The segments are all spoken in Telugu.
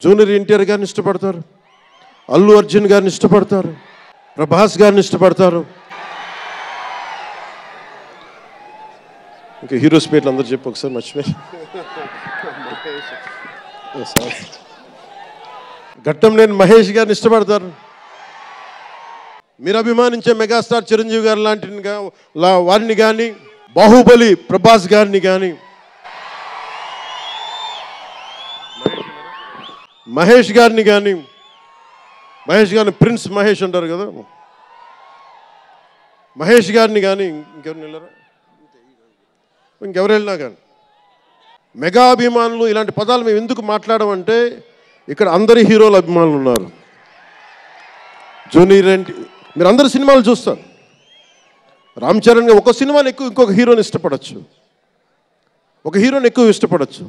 జూనియర్ ఎన్టీఆర్ గారిని ఇష్టపడతారు, అల్లు అర్జున్ గారిని ఇష్టపడతారు, ప్రభాస్ గారిని ఇష్టపడతారు. ఇంకా హీరోస్ పేర్లు అందరూ చెప్పు ఒకసారి మర్చిపోయి. ఘట్టంనేని మహేష్ గారిని ఇష్టపడతారు. మీరు అభిమానించే మెగాస్టార్ చిరంజీవి గారు లాంటి వారిని కానీ, బాహుబలి ప్రభాస్ గారిని కానీ, మహేష్ గారిని కానీ, మహేష్ గారిని ప్రిన్స్ మహేష్ అంటారు కదా, మహేష్ గారిని కానీ, ఇంకెవరు వెళ్ళినా కానీ మెగా అభిమానులు ఇలాంటి పదాలు మేము ఎందుకు మాట్లాడమంటే ఇక్కడ అందరి హీరోల అభిమానులు ఉన్నారు. జూనియర్ మీరు అందరు సినిమాలు చూస్తారు. రామ్ చరణ్ ఒక సినిమాని ఎక్కువ ఇంకొక హీరోని ఇష్టపడచ్చు, ఒక హీరోని ఎక్కువ ఇష్టపడచ్చు.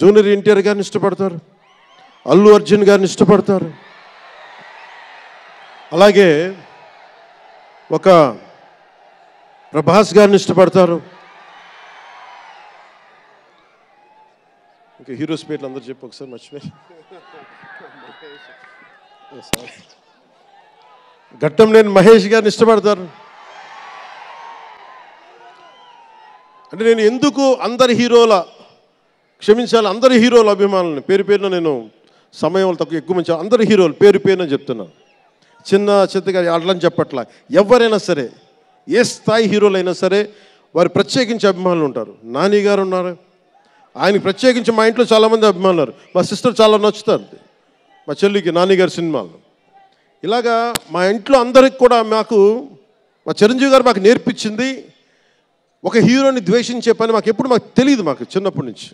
జూనియర్ ఎన్టీఆర్ గారిని ఇష్టపడతారు, అల్లు అర్జున్ గారిని ఇష్టపడతారు. అలాగే ఒక ప్రభాస్ గారిని ఇష్టపడతారు. ఇంకా హీరోస్ పేర్లు అందరూ చెప్పు ఒకసారి మర్చిపోయి. ఘట్టంనేని మహేష్ గారిని ఇష్టపడతారు. అంటే నేను ఎందుకు అందరి హీరోల క్షమించాలి అందరి హీరోల అభిమానులని పేరు పేరున నేను సమయం తక్కువ ఎక్కువ మంచి అందరి హీరోలు పేరు పేరున చెప్తున్నాను. చిన్న చిత్తగా అట్లని చెప్పట్లా. ఎవరైనా సరే ఏ స్థాయి హీరోలైనా సరే వారు ప్రత్యేకించి అభిమానులు ఉంటారు. నాని గారు ఉన్నారు, ఆయనకి ప్రత్యేకించి మా ఇంట్లో చాలామంది అభిమానులు ఉన్నారు. మా సిస్టర్ చాలా నచ్చుతారు మా చెల్లికి నాని గారి సినిమాలు. ఇలాగా మా ఇంట్లో అందరికి కూడా మాకు మా చిరంజీవి గారు మాకు నేర్పించింది ఒక హీరోని ద్వేషించే పని మాకు తెలియదు. మాకు చిన్నప్పటి నుంచి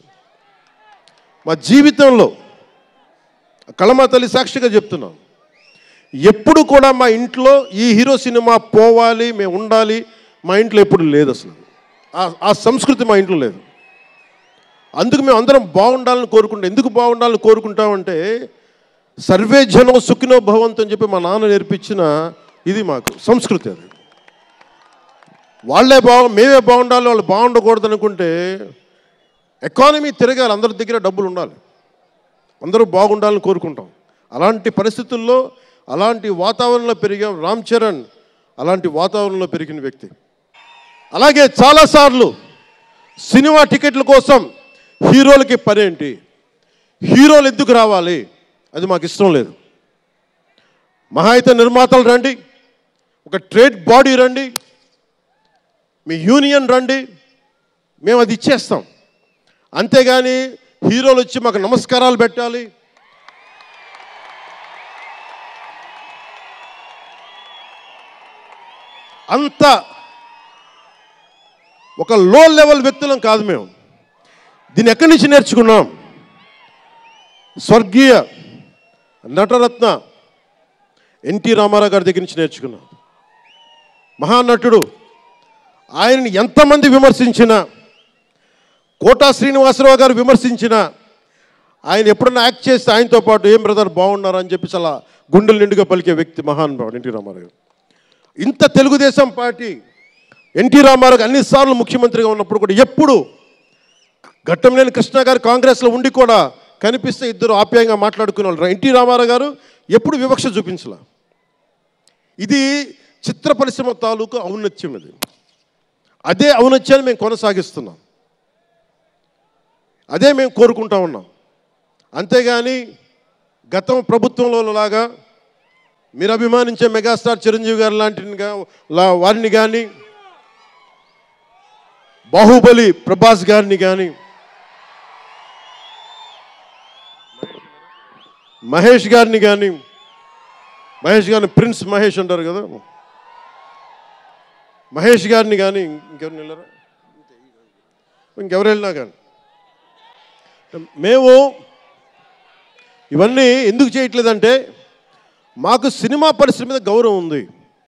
మా జీవితంలో కళమా తల్లి సాక్షిగా చెప్తున్నాం, ఎప్పుడు కూడా మా ఇంట్లో ఈ హీరో సినిమా పోవాలి మేము ఉండాలి మా ఇంట్లో ఎప్పుడు లేదు. అసలు ఆ సంస్కృతి మా ఇంట్లో లేదు. అందుకు మేము అందరం బాగుండాలని కోరుకుంటాం. ఎందుకు బాగుండాలని కోరుకుంటామంటే సర్వే జనం సుఖినో భవంతు అని చెప్పి మా నాన్న నేర్పించిన ఇది మాకు సంస్కృతి. అది మేమే బాగుండాలి వాళ్ళు బాగుండకూడదు అనుకుంటే ఎకానమీ తిరగాలి, అందరి దగ్గర డబ్బులు ఉండాలి, అందరూ బాగుండాలని కోరుకుంటాం. అలాంటి పరిస్థితుల్లో అలాంటి వాతావరణంలో పెరిగాం. రామ్ చరణ్ అలాంటి వాతావరణంలో పెరిగిన వ్యక్తి. అలాగే చాలాసార్లు సినిమా టికెట్ల కోసం హీరోలకి పనేంటి, హీరోలు ఎందుకు రావాలి అది మాకు ఇష్టం లేదు. మహా అయితే నిర్మాతలు రండి, ఒక ట్రేడ్ బాడీ రండి, మీ యూనియన్ రండి, మేము అది ఇచ్చేస్తాం. అంతేగాని హీరోలు వచ్చి మాకు నమస్కారాలు పెట్టాలి, అంత ఒక లో లెవెల్ వ్యక్తులం కాదు మేము. దీన్ని ఎక్కడి నుంచి నేర్చుకున్నాం? స్వర్గీయ నటరత్న ఎన్టీ రామారావు గారి దగ్గర నుంచి నేర్చుకున్నాం. మహానటుడు, ఆయనని ఎంతమంది విమర్శించినా, కోటా శ్రీనివాసరావు గారు విమర్శించినా, ఆయన ఎప్పుడన్నా యాక్ట్ చేస్తే ఆయనతో పాటు ఏం బ్రదర్ బాగున్నారని చెప్పి చాలా గుండెలు నిండుగా పలికే వ్యక్తి మహానుభావుడు ఎన్టీ రామారావు గారు. ఇంత తెలుగుదేశం పార్టీ ఎన్టీ రామారావు అన్నిసార్లు ముఖ్యమంత్రిగా ఉన్నప్పుడు కూడా ఎప్పుడు ఘట్టంనేని కృష్ణ గారు కాంగ్రెస్లో ఉండి కూడా కనిపిస్తే ఇద్దరు ఆప్యాయంగా మాట్లాడుకునే వాళ్ళు. ఎన్టీ రామారావు గారు ఎప్పుడు వివక్ష చూపించలే. ఇది చిత్ర పరిశ్రమ తాలూకు ఔన్నత్యం. ఇది అదే ఔన్నత్యాన్ని మేము కొనసాగిస్తున్నాం, అదే మేము కోరుకుంటా ఉన్నాం. అంతేగాని గతం ప్రభుత్వంలో లాగా మీరు అభిమానించే మెగాస్టార్ చిరంజీవి గారు లాంటి వారిని కానీ, బాహుబలి ప్రభాస్ గారిని కానీ, మహేష్ గారిని కానీ, మహేష్ గారిని ప్రిన్స్ మహేష్ అంటారు కదా, మహేష్ గారిని కానీ, ఇంకెవరు వెళ్ళినా కానీ మేము ఇవన్నీ ఎందుకు చేయట్లేదంటే మాకు సినిమా పరిశ్రమ మీద గౌరవం ఉంది.